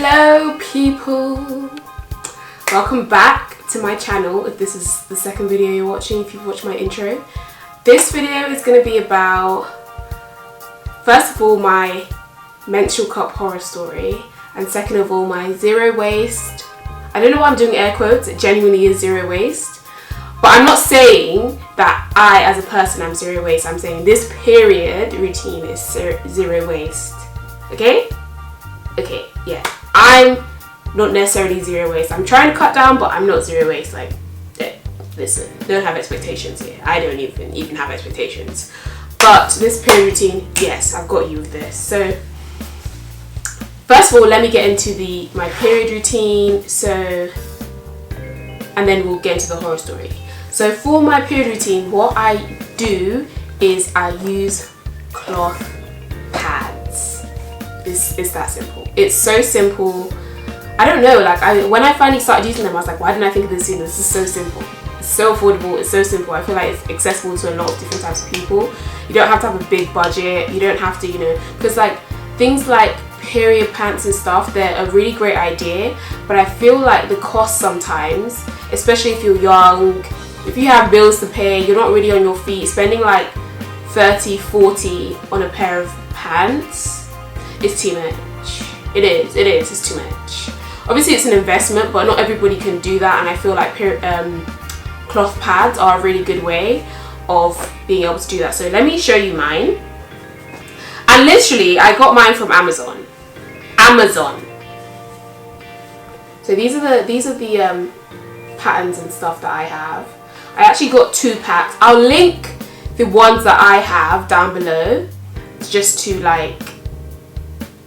Hello people, welcome back to my channel. If this is the second video you're watching, if you've watched my intro, this video is going to be about, first of all, my menstrual cup horror story, and second of all, my zero waste. I don't know why I'm doing air quotes, it genuinely is zero waste, but I'm not saying that I as a person am zero waste. I'm saying this period routine is zero waste. Okay, yeah, I'm not necessarily zero waste. I'm trying to cut down, but I'm not zero waste. Like, listen, don't have expectations here. I don't even have expectations. But this period routine, yes, I've got you with this. So first of all, let me get into my period routine. And then we'll get into the horror story. So for my period routine, what I do is I use cloth pads. It's that simple. It's so simple. I don't know, like when I finally started using them, I was like, why didn't I think of this sooner? This is so simple. It's so affordable, it's so simple. I feel like it's accessible to a lot of different types of people. You don't have to have a big budget. You don't have to, because like things like period pants and stuff, they're a really great idea, but I feel like the cost sometimes, especially if you're young, if you have bills to pay, you're not really on your feet, spending like 30, 40 on a pair of pants, it's too much. It's too much. Obviously it's an investment, but not everybody can do that, and I feel like cloth pads are a really good way of being able to do that. So let me show you mine. And literally I got mine from Amazon. So these are the patterns and stuff that I have. I actually got 2 packs. I'll link the ones that I have down below just to like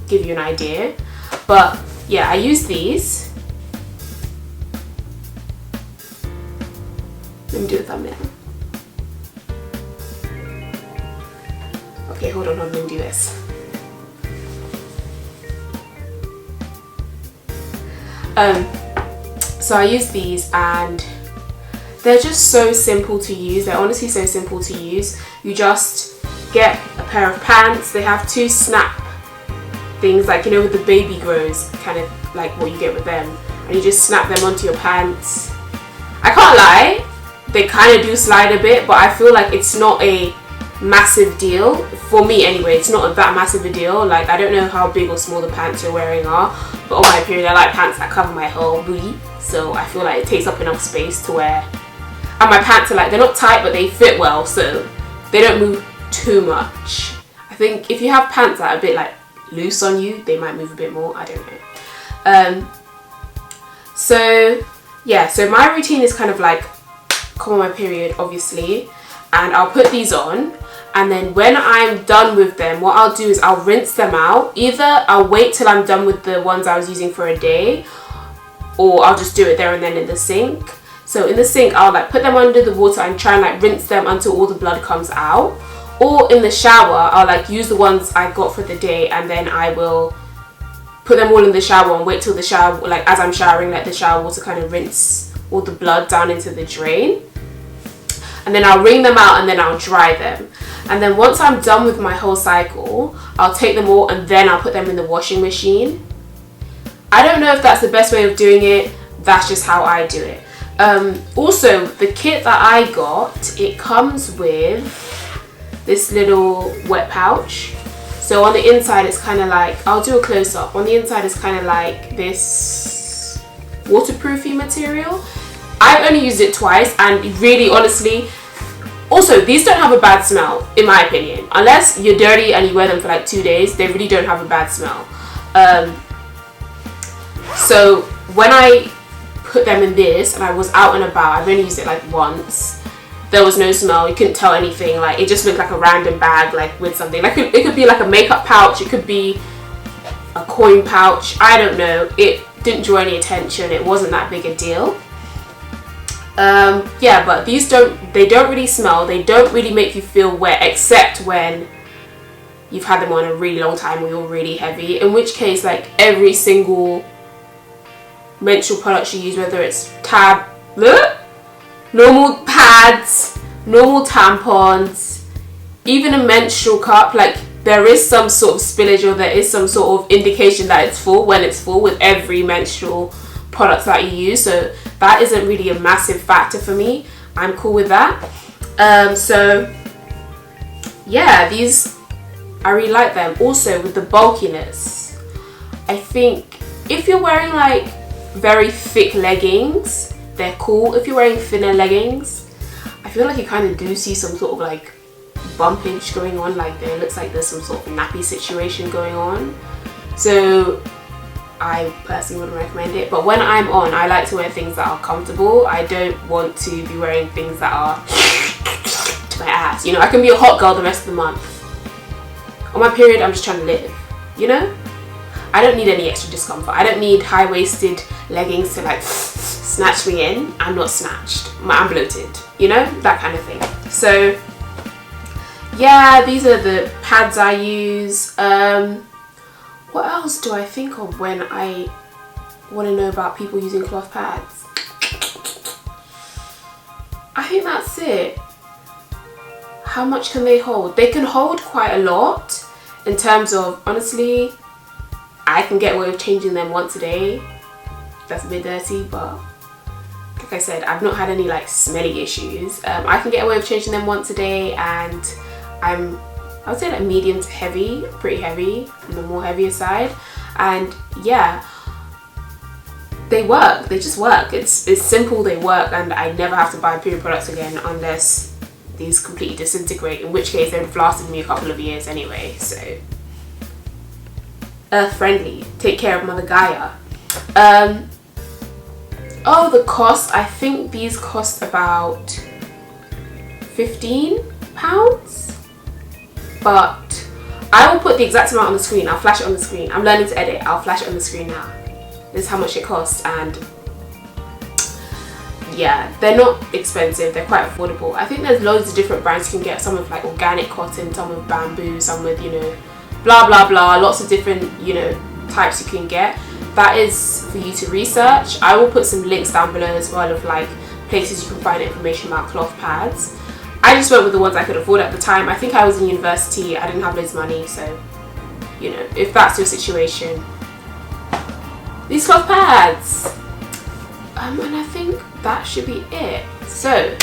give you an idea. But yeah, I use these. Let me do a thumbnail. Okay, hold on, let me do this. So I use these and they're just so simple to use. They're honestly so simple to use. You just get a pair of pants. They have 2 snap things, like with the baby grows, kind of like what you get with them, and you just snap them onto your pants. I can't lie, they kind of do slide a bit, but I feel like it's not a massive deal for me anyway. It's not that massive a deal. Like, I don't know how big or small the pants you're wearing are, but on my period I like pants that cover my whole booty, so I feel like it takes up enough space to wear. And my pants are like, they're not tight, but they fit well, so they don't move too much. I think if you have pants that are a bit like loose on you, they might move a bit more. I don't know. So yeah, so my routine is kind of like come on my period, obviously, and I'll put these on, and then when I'm done with them, what I'll do is I'll rinse them out. Either I'll wait till I'm done with the ones I was using for a day, or I'll just do it there and then in the sink. So in the sink, I'll like put them under the water and try and like rinse them until all the blood comes out. Or in the shower, I'll like use the ones I got for the day, and then I will put them all in the shower and wait till the shower, like as I'm showering, let the shower water kind of rinse all the blood down into the drain. And then I'll wring them out and then I'll dry them. And then once I'm done with my whole cycle, I'll take them all and then I'll put them in the washing machine. I don't know if that's the best way of doing it. That's just how I do it. Also, the kit that I got, it comes with this little wet pouch. So on the inside it's kind of like, I'll do a close-up. On the inside it's kind of like this waterproofy material. I've only used it twice, and really, honestly, also these don't have a bad smell in my opinion. Unless you're dirty and you wear them for like 2 days, they really don't have a bad smell. So when I put them in this and I was out and about, I've only used it like once, there was no smell. You couldn't tell anything. Like, it just looked like a random bag, like with something. Like it could be like a makeup pouch. It could be a coin pouch. I don't know. It didn't draw any attention. It wasn't that big a deal. Yeah, but these don't really smell. They don't really make you feel wet, except when you've had them on a really long time or you're really heavy. In which case, like every single menstrual product you use, whether it's normal pads, normal tampons, even a menstrual cup, like there is some sort of spillage, or there is some sort of indication that it's full when it's full with every menstrual product that you use. So that isn't really a massive factor for me. I'm cool with that. So yeah, these, I really like them. Also with the bulkiness, I think if you're wearing like very thick leggings, they're cool. If you're wearing thinner leggings, I feel like you kind of do see some sort of like bumpage going on, like there looks like there's some sort of nappy situation going on. So I personally wouldn't recommend it. But when I'm on, I like to wear things that are comfortable. I don't want to be wearing things that are to my ass. You know, I can be a hot girl the rest of the month. On my period, I'm just trying to live, you know? I don't need any extra discomfort. I don't need high-waisted leggings to like snatch me in. I'm not snatched. I'm bloated, you know? That kind of thing. So yeah, these are the pads I use. What else do I think of when I want to know about people using cloth pads? I think that's it. How much can they hold? They can hold quite a lot in terms of, honestly, I can get away with changing them once a day. That's a bit dirty, but like I said, I've not had any like smelly issues. I can get away with changing them once a day, and I would say like medium to heavy, pretty heavy, on the more heavier side. And yeah, they work. They just work. It's simple. They work, and I never have to buy period products again unless these completely disintegrate, in which case they would have lasted me a couple of years anyway. So earth friendly. Take care of Mother Gaia. Oh, the cost. I think these cost about £15, but I will put the exact amount on the screen. I'll flash it on the screen. I'm learning to edit. I'll flash it on the screen now. This is how much it costs, and yeah, they're not expensive. They're quite affordable. I think there's loads of different brands you can get. Some with like organic cotton, some with bamboo, some with, you know, blah blah blah. Lots of different, you know, types you can get. That is for you to research. I will put some links down below as well of like places you can find information about cloth pads. I just went with the ones I could afford at the time. I think I was in university. I didn't have loads of money, so you know, if that's your situation, these cloth pads. And I think that should be it. So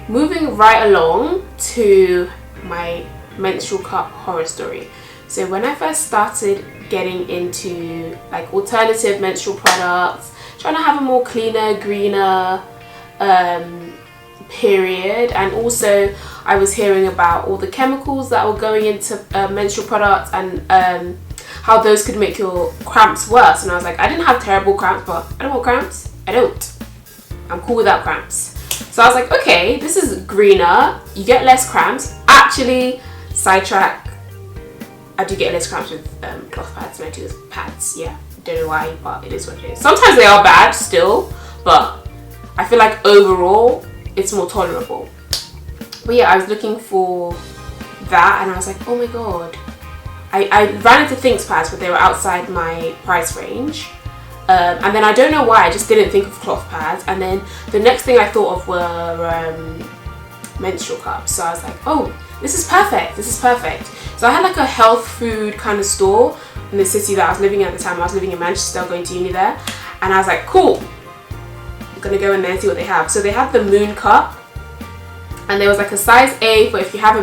moving right along to my menstrual cup horror story. So when I first started getting into like alternative menstrual products, trying to have a more cleaner, greener period, and also I was hearing about all the chemicals that were going into menstrual products, and how those could make your cramps worse. And I was like, I didn't have terrible cramps, but I don't want cramps. I don't. I'm cool without cramps. So I was like, okay, this is greener. You get less cramps. Actually, sidetrack, I do get less cramps with cloth pads than I do with pads. Yeah, don't know why, but it is what it is. Sometimes they are bad still, but I feel like overall it's more tolerable. But yeah, I was looking for that, and I was like, oh my god. I ran into Thinks pads, but they were outside my price range. And then I don't know why, I just didn't think of cloth pads. And then the next thing I thought of were menstrual cups. So I was like, oh, this is perfect. This is perfect. So I had like a health food kind of store in the city that I was living in at the time. I was living in Manchester, going to uni there. And I was like, cool. I'm going to go in there and see what they have. So they had the Moon Cup. And there was like a size A for if you have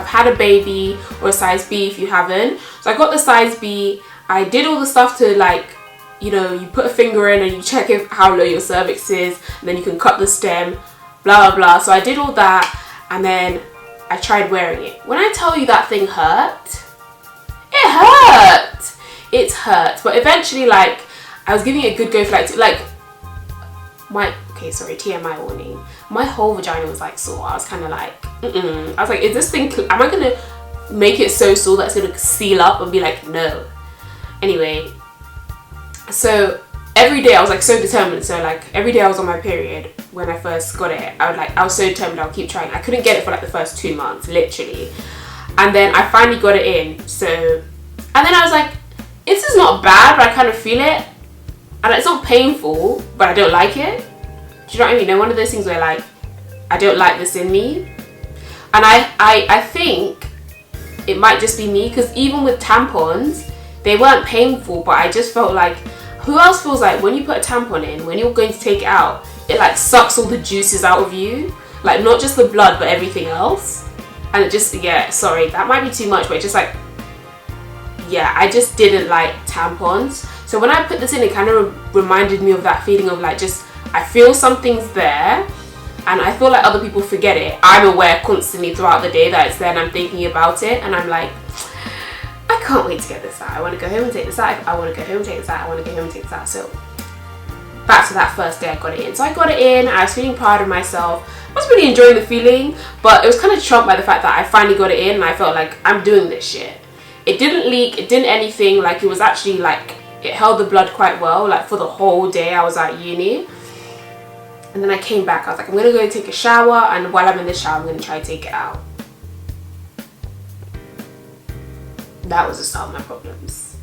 had a baby, or a size B if you haven't. So I got the size B. I did all the stuff to like, you know, you put a finger in and you check how low your cervix is, and then you can cut the stem, blah blah blah. So I did all that, and then I tried wearing it. When I tell you that thing hurt, it hurt. It hurt. But eventually, like, I was giving it a good go for like my, okay, sorry, TMI warning. My whole vagina was like sore. I was kind of like, I was like, is this thing, am I gonna make it so sore that it's gonna seal up? And be like, no. Anyway, so every day I was like so determined. So like every day I was on my period when I first got it, I was so determined I would keep trying. I couldn't get it for like the first 2 months, literally. And then I finally got it in. So, and then I was like, this is not bad, but I kind of feel it. And it's not painful, but I don't like it. Do you know what I mean? You know, one of those things where like, I don't like this in me. And I think it might just be me, because even with tampons, they weren't painful, but I just felt like, who else feels like when you put a tampon in, when you're going to take it out, it like sucks all the juices out of you, like not just the blood but everything else. And it just, yeah, sorry, that might be too much, but it just like, yeah, I just didn't like tampons. So when I put this in, it kind of reminded me of that feeling of like, just, I feel something's there, and I feel like other people forget it. I'm aware constantly throughout the day that it's there, and I'm thinking about it, and I'm like, I can't wait to get this out. I want to go home and take this out. I want to go home and take this out. I want to go home and take this out. So back to that first day I got it in. So I got it in. I was feeling proud of myself. I was really enjoying the feeling, but it was kind of trumped by the fact that I finally got it in, and I felt like I'm doing this shit. It didn't leak. It didn't anything. Like, it was actually like, it held the blood quite well. Like, for the whole day I was at uni. And then I came back. I was like, I'm going to go take a shower, and while I'm in the shower, I'm going to try to take it out. That was the start of my problems.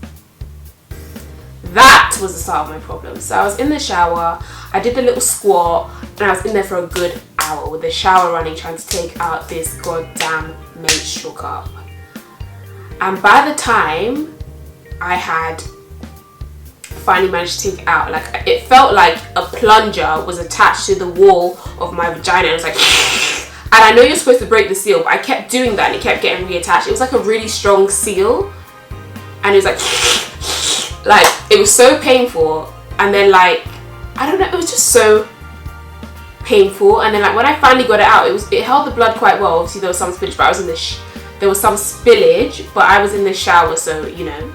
That was the start of my problems. So I was in the shower, I did the little squat, and I was in there for a good hour with the shower running, trying to take out this goddamn menstrual cup. And by the time I had finally managed to take it out, like, it felt like a plunger was attached to the wall of my vagina. And it was like, and I know you're supposed to break the seal, but I kept doing that and it kept getting reattached. It was like a really strong seal, and it was like it was so painful. And then, like, I don't know, it was just so painful. And then, like, when I finally got it out, it held the blood quite well. Obviously there was some spillage, but I was in the there was some spillage, but I was in the shower, so, you know,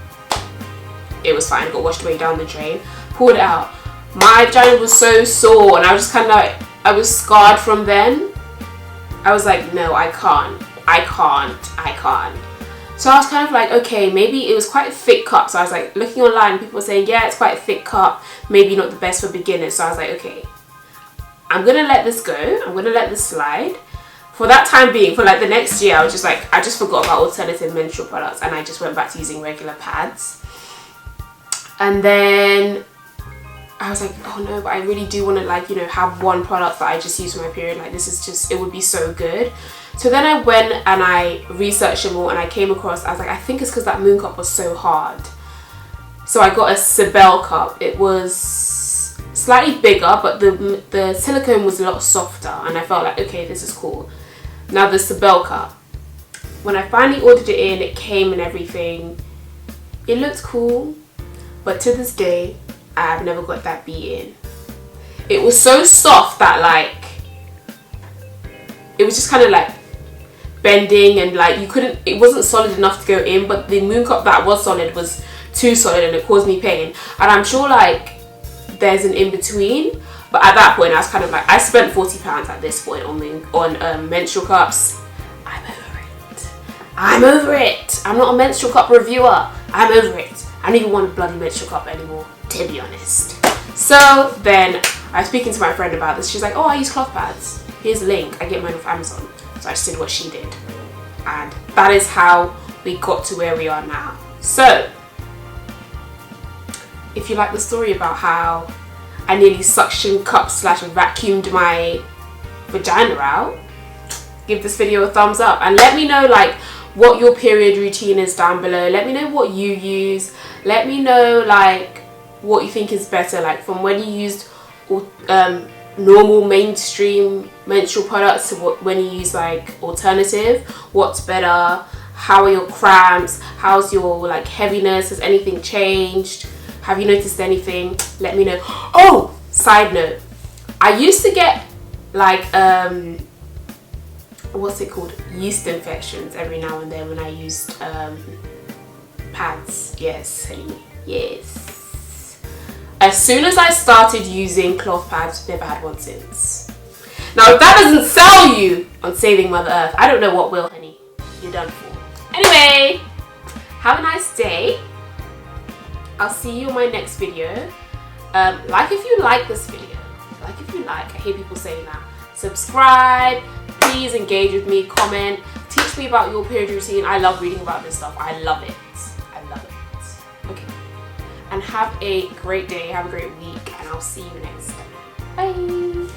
it was fine. It got washed away down the drain. Pulled it out. My vagina was so sore, and I was just kind of like, I was scarred from then. I was like, no, I can't. So I was kind of like, okay, maybe it was quite a thick cup. So I was like, looking online, people were saying, yeah, it's quite a thick cup, maybe not the best for beginners. So I was like, okay, I'm gonna let this go. I'm gonna let this slide. For that time being, for like the next year, I was just like, I just forgot about alternative menstrual products, and I just went back to using regular pads. And then I was like, oh no, but I really do want to, like, you know, have one product that I just use for my period. Like, this is just, it would be so good. So then I went and I researched it more, and I came across, I was like, I think it's because that moon cup was so hard. So I got a Cybele cup. It was slightly bigger, but the silicone was a lot softer, and I felt like, okay, this is cool. Now the Cybele cup, when I finally ordered it in, it came and everything. It looked cool, but to this day, I've never got that beat in. It was so soft that, like, it was just kind of like bending, and like you couldn't, it wasn't solid enough to go in, but the moon cup that was solid was too solid, and it caused me pain. And I'm sure, like, there's an in-between, but at that point I was kind of like, I spent £40 at this point on menstrual cups. I'm over it. I'm not a menstrual cup reviewer. I'm over it. I don't even want a bloody menstrual cup anymore, to be honest. So then I was speaking to my friend about this. She's like, oh, I use cloth pads. Here's a link. I get mine off Amazon. So I just did what she did. And that is how we got to where we are now. So if you like the story about how I nearly suction cup / vacuumed my vagina out, give this video a thumbs up, and let me know, like, what your period routine is down below. Let me know what you use. Let me know, like, what you think is better, like, from when you used normal mainstream menstrual products to when you use, like, alternative. What's better? How are your cramps? How's your, like, heaviness? Has anything changed? Have you noticed anything? Let me know. Oh, side note, I used to get, like, what's it called, yeast infections every now and then when I used pads. Yes, honey, yes. As soon as I started using cloth pads, never had one since. Now if that doesn't sell you on saving Mother Earth, I don't know what will, honey. You're done for. Anyway, have a nice day. I'll see you in my next video. Like if you like this video. Like if you like. I hear people saying that. Subscribe. Please engage with me. Comment. Teach me about your period routine. I love reading about this stuff. I love it. I love it. Okay. And have a great day. Have a great week. And I'll see you next time. Bye.